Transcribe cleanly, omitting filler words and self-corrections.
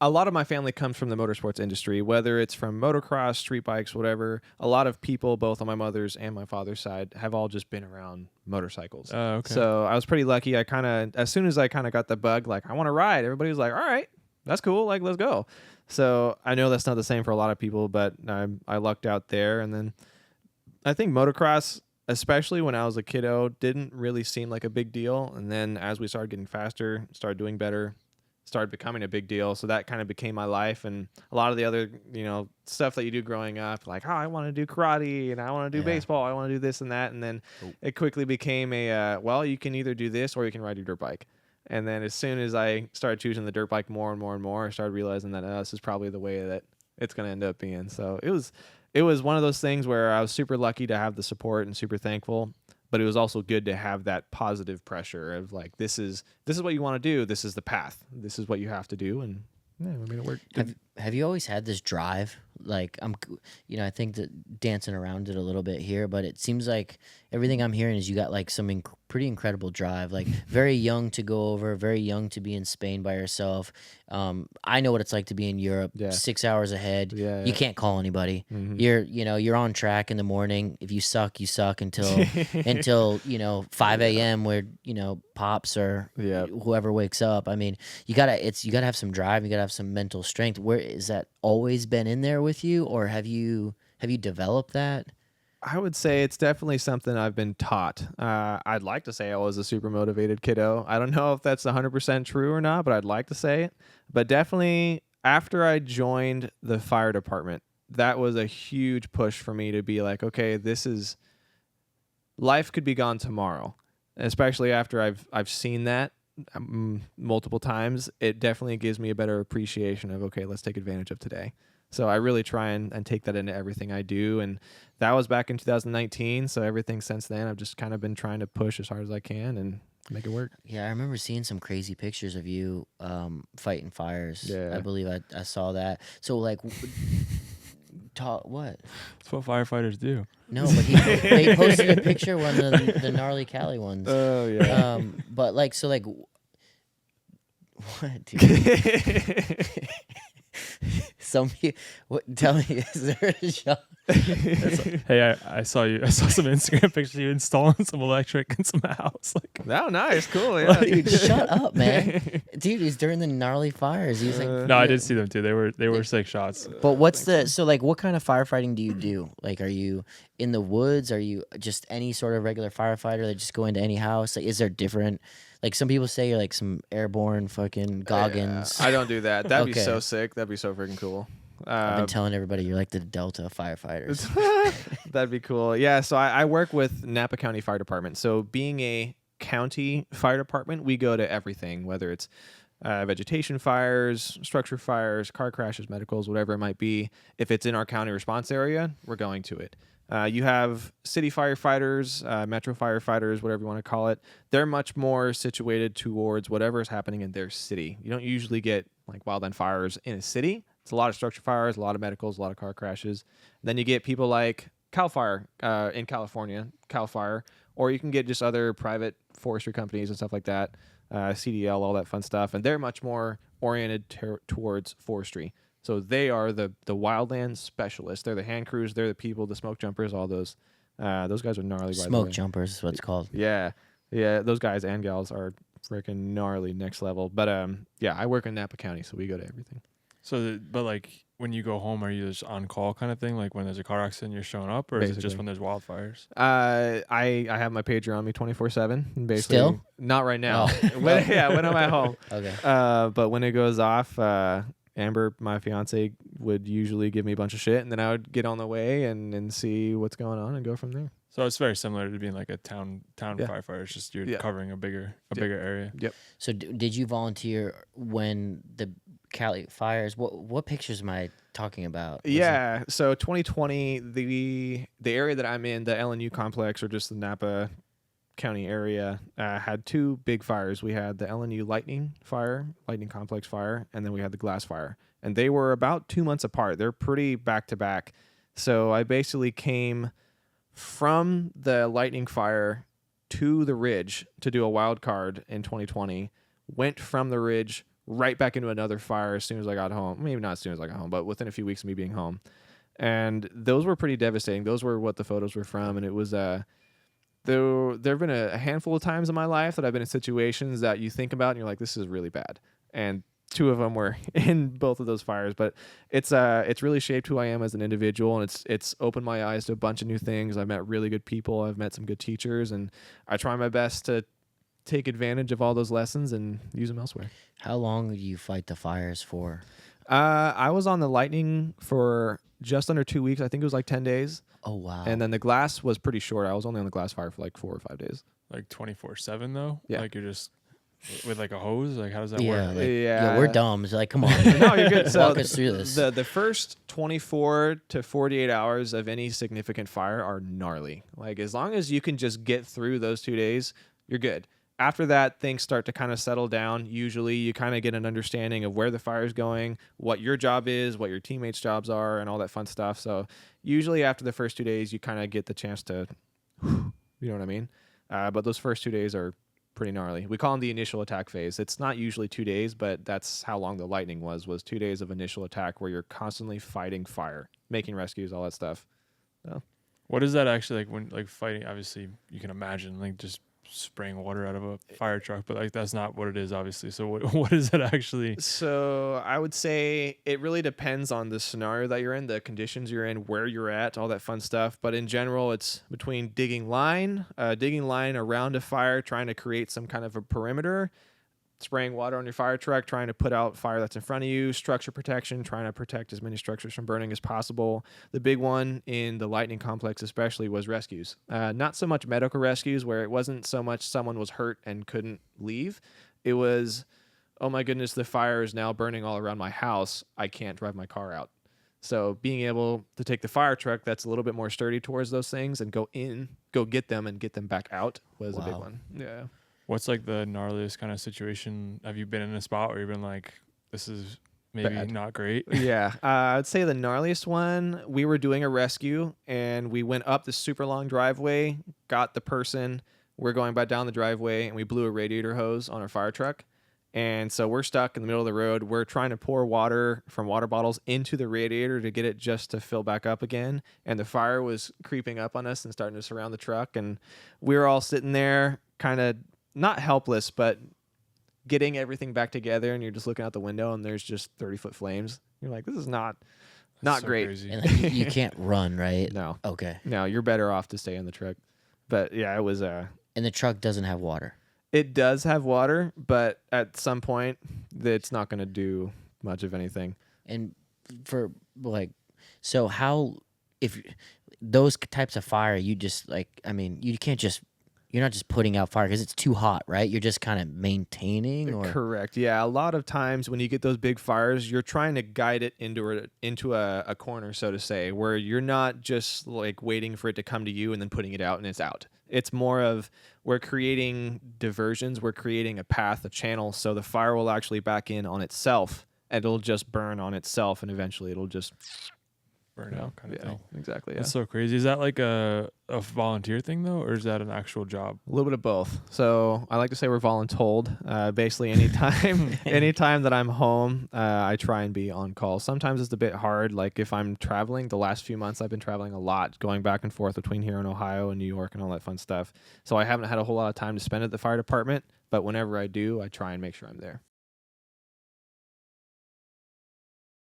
a lot of my family comes from the motorsports industry, whether it's from motocross, street bikes, whatever. A lot of people, both on my mother's and my father's side, have all just been around motorcycles. Oh, okay. So I was pretty lucky. I kind of, as soon as I kind of got the bug, like, I want to ride, everybody was like, all right, that's cool. Like, let's go. So I know that's not the same for a lot of people, but I lucked out there. And then I think motocross, especially when I was a kiddo, didn't really seem like a big deal. And then as we started getting faster, started doing better, started becoming a big deal. So that kind of became my life. And a lot of the other, stuff that you do growing up, like, oh, I want to do karate and I want to do baseball. I want to do this and that. And then it quickly became well, you can either do this or you can ride your dirt bike. And then as soon as I started choosing the dirt bike more and more and more, I started realizing that this is probably the way that it's going to end up being. So it was one of those things where I was super lucky to have the support and super thankful. But it was also good to have that positive pressure of like, this is what you want to do. This is the path. This is what you have to do. And yeah, I mean, it worked. Have you always had this drive? Like, I think that dancing around it a little bit here, but it seems like everything I'm hearing is you got like some pretty incredible drive. Like, very young to go over, very young to be in Spain by yourself. I know what it's like to be in Europe, 6 hours ahead. Yeah, you can't call anybody. Mm-hmm. You're on track in the morning. If you suck, you suck until 5 a.m. where pops or whoever wakes up. I mean, you gotta have some drive. You gotta have some mental strength. Where is that always been in there with you, or have you developed that? I would say it's definitely something I've been taught. I'd like to say I was a super motivated kiddo. I don't know if that's 100% true or not, but I'd like to say it. But definitely after I joined the fire department, that was a huge push for me to be like, okay, life could be gone tomorrow. Especially after I've seen that multiple times, it definitely gives me a better appreciation of, okay, let's take advantage of today. So I really try and take that into everything I do. And that was back in 2019. So everything since then, I've just kind of been trying to push as hard as I can and make it work. Yeah, I remember seeing some crazy pictures of you fighting fires. Yeah. I believe I saw that. So like, what? That's what firefighters do. No, but they posted a picture one of the gnarly Cali ones. Oh, yeah. But like, so like, what, dude? Tell me, is there a shot? Hey, I saw some Instagram pictures of you installing some electric in some house. Like, oh, nice, cool, yeah. Dude, shut up, man. Dude, he's during the gnarly fires. He was like, no, I did see them too. They were sick shots. But what kind of firefighting do you do? Like, are you in the woods? Are you just any sort of regular firefighter that just go into any house? Like, is there different? Like, some people say you're like some airborne fucking Goggins. Yeah, I don't do that. That'd be so sick. That'd be so freaking cool. I've been telling everybody you're like the Delta firefighters. That'd be cool. Yeah, so I work with Napa County Fire Department. So being a county fire department, we go to everything, whether it's vegetation fires, structure fires, car crashes, medicals, whatever it might be. If it's in our county response area, we're going to it. You have city firefighters, metro firefighters, whatever you want to call it. They're much more situated towards whatever is happening in their city. You don't usually get like wildland fires in a city. It's a lot of structure fires, a lot of medicals, a lot of car crashes. Then you get people like Cal Fire in California, Cal Fire, or you can get just other private forestry companies and stuff like that, CDL, all that fun stuff. And they're much more oriented towards forestry. So they are the wildland specialists. They're the hand crews. They're the people, the smoke jumpers, all those. Those guys are gnarly. Smoke jumpers is what it's called. Yeah. Those guys and gals are freaking gnarly, next level. But I work in Napa County, so we go to everything. So, but like when you go home, are you just on call kind of thing? Like when there's a car accident, you're showing up, or Basically. Is it just when there's wildfires? I have my pager on me 24/7. Basically, still not right now. When I'm at home. Okay. But when it goes off, Amber, my fiance, would usually give me a bunch of shit, and then I would get on the way and see what's going on and go from there. So it's very similar to being like a town firefighter. It's just you're covering a bigger area. Yep. So did you volunteer when the Cali fires? What pictures am I talking about? So 2020, the area that I'm in, the LNU Complex, or just the Napa County area, had two big fires. We had the LNU Lightning Complex Fire, and then we had the Glass Fire. And they were about 2 months apart. They're pretty back to back. So I basically came from the Lightning Fire to the Ridge to do a wild card in 2020, went from the Ridge right back into another fire as soon as I got home. Maybe not as soon as I got home, but within a few weeks of me being home. And those were pretty devastating. Those were what the photos were from. And it was, there have been a handful of times in my life that I've been in situations that you think about and you're like, this is really bad. And 2 of them were in both of those fires, but it's really shaped who I am as an individual, and it's opened my eyes to a bunch of new things. I've met really good people. I've met some good teachers, and I try my best to take advantage of all those lessons and use them elsewhere. How long do you fight the fires for? I was on the lightning for just under 2 weeks. I think it was like 10 days. Oh, wow. And then the glass was pretty short. I was only on the glass fire for like 4 or 5 days. Like 24/7 though? Yeah. Like you're just with like a hose? Like how does that Yeah, work? like, Yeah. we're dumb. It's like, come on. No, you're good. So Walk us through this. The first 24 to 48 hours of any significant fire are gnarly. Like as long as you can just get through those 2 days, you're good. After that, things start to kind of settle down. Usually you kind of get an understanding of where the fire is going, what your job is, what your teammates' jobs are, and all that fun stuff. So usually after the first 2 days, you kind of get the chance to, you know what I mean? But those first 2 days are pretty gnarly. We call them the initial attack phase. It's not usually 2 days, but that's how long the lightning was 2 days of initial attack where you're constantly fighting fire, making rescues, all that stuff. So. What is that actually like when like fighting? Obviously, you can imagine like just spraying water out of a fire truck, but like that's not what it is, obviously. So what is it actually? So I would say it really depends on the scenario that you're in, the conditions you're in, where you're at, all that fun stuff. But in general, it's between digging line around a fire, trying to create some kind of a perimeter, spraying water on your fire truck, trying to put out fire that's in front of you, structure protection, trying to protect as many structures from burning as possible. The big one in the lightning complex especially was rescues. Not so much medical rescues where it wasn't so much someone was hurt and couldn't leave. It was, oh my goodness, the fire is now burning all around my house. I can't drive my car out. So being able to take the fire truck that's a little bit more sturdy towards those things and go get them and get them back out was a big one. Yeah. What's like the gnarliest kind of situation? Have you been in a spot where you've been like, this is maybe Bad. not great? Yeah. I'd say the gnarliest one, we were doing a rescue and we went up this super long driveway, got the person, we're going back down the driveway and we blew a radiator hose on our fire truck. And so we're stuck in the middle of the road. We're trying to pour water from water bottles into the radiator to get it just to fill back up again. And the fire was creeping up on us and starting to surround the truck. And we were all sitting there kind of not helpless, but getting everything back together, and you're just looking out the window and there's just 30-foot flames. You're like, this is not So great. crazy. And like, you can't run, right? No. Okay. No, you're better off to stay in the truck. But yeah, it was And the truck doesn't have water. it does have water, but at some point it's not going to do much of anything. And for like, so how, if those types of fire, you just like, I mean, you can't just, you're not just putting out fire because it's too hot, right? You're just kind of maintaining, or Correct. Yeah, a lot of times when you get those big fires, you're trying to guide it into a corner, so to say, where you're not just like waiting for it to come to you and then putting it out and it's out. It's more of we're creating diversions, we're creating a path, a channel, so the fire will actually back in on itself and it'll just burn on itself and eventually it'll just Burn out kind of yeah, thing. exactly. Yeah. That's so crazy. Is that like a volunteer thing though, or is that an actual job? A little bit of both. So I like to say we're voluntold. Basically, anytime that I'm home, I try and be on call. Sometimes it's a bit hard. Like if I'm traveling, the last few months I've been traveling a lot, going back and forth between here in Ohio and New York and all that fun stuff. So I haven't had a whole lot of time to spend at the fire department. But whenever I do, I try and make sure I'm there.